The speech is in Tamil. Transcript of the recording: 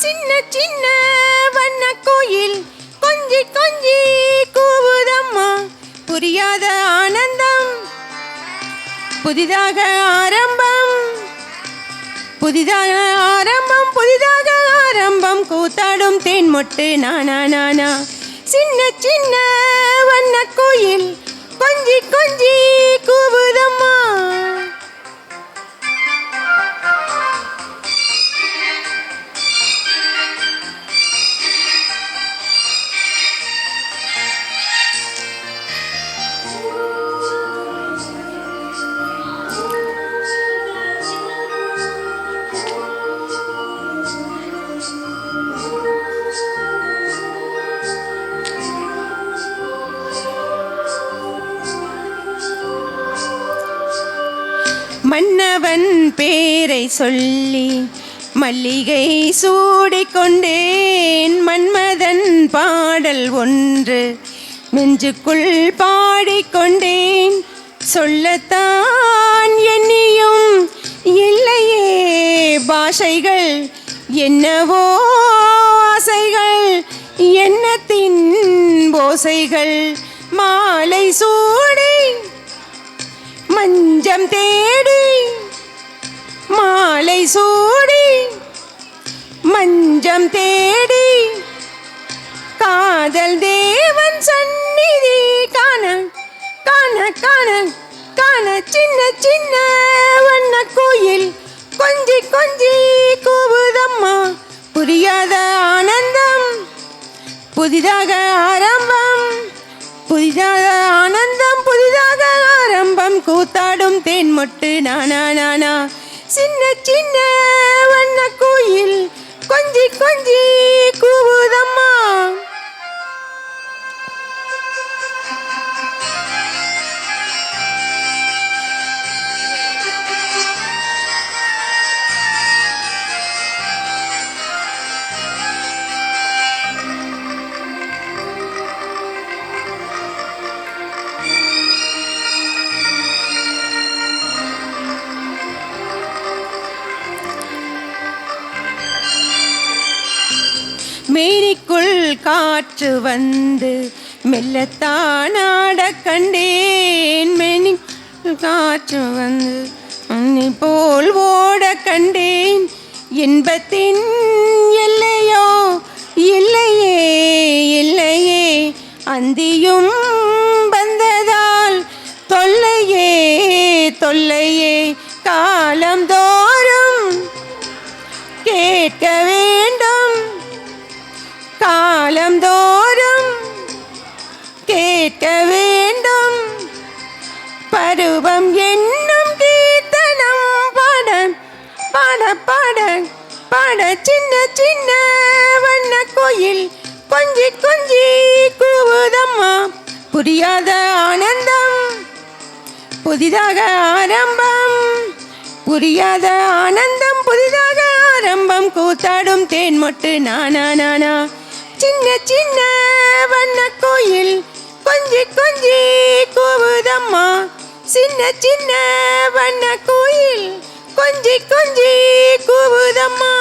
சின்ன சின்ன வண்ண கோயில் கொஞ்சி கொஞ்சி கூவுதம்மா. புரியாத ஆனந்தம் புதிதாக ஆரம்பம், புதிதாக ஆரம்பம், புதிதாக ஆரம்பம். கூத்தாடும் தேன் மொட்டு நானா நானா. சின்ன சின்ன வண்ண கோயில் கொஞ்சி கொஞ்சி கூவுதம்மா. மன்னவன் பேரை சொல்லி மல்லிகை சூடிக்கொண்டேன். மன்மதன் பாடல் ஒன்று நெஞ்சுக்குள் பாடிக்கொண்டேன். சொல்லத்தான் எண்ணியும் இல்லையே பாஷைகள், என்னவோ ஆசைகள், எண்ணத்தின் போசைகள். மாலை சூடி மஞ்சம் தேடி, மாலை சூடி மஞ்சம் தேடி, காதல் தேவன் சந்நிதி காண காண காண காண. சின்ன சின்ன வண்ண கோயில் கொஞ்சி கொஞ்சி கூவுதம்மா. புரியாத ஆனந்தம் புதிதாக ஆரம்பம், புதிதாக ஆனந்தம் புதிதாக ஆரம்பம். கூத்தாடும் தேன் மொட்டு நானா நானா. சின்ன சின்ன வண்ண கோயில் கொஞ்சி கொஞ்சி கூவுதம்மா. மேனிக்குள் காற்று வந்து மெல்லத்தான் ஆட கண்டேன். மேனிக்குள் காற்று வந்து அன்னை போல் ஓட கண்டேன். இன்பத்தின் எல்லையோ இல்லையே இல்லையே. அந்தியும் வந்ததால் தொல்லையே தொல்லையே. காலம் தோறும் கேட்க வேண்டும், காலம் தோறும் கேட்க வேண்டும். பருவம் என்னும் கீர்த்தனம் பாட பாட பாட பாட. சின்ன சின்ன வண்ண கோயில் கொஞ்சி கொஞ்சி கூவுதம்மா. புரியாத ஆனந்தம் புதிதாக ஆரம்பம், புரியாத ஆனந்தம் புதிதாக ஆரம்பம். கூத்தாடும் தேன் மொட்டு நானா நானா. சின்ன சின்ன வண்ண கோயில் கொஞ்சி கொஞ்சி கூவுதம்மா. சின்ன சின்ன வண்ண கோயில் கொஞ்சி கொஞ்சி கூவுதம்மா.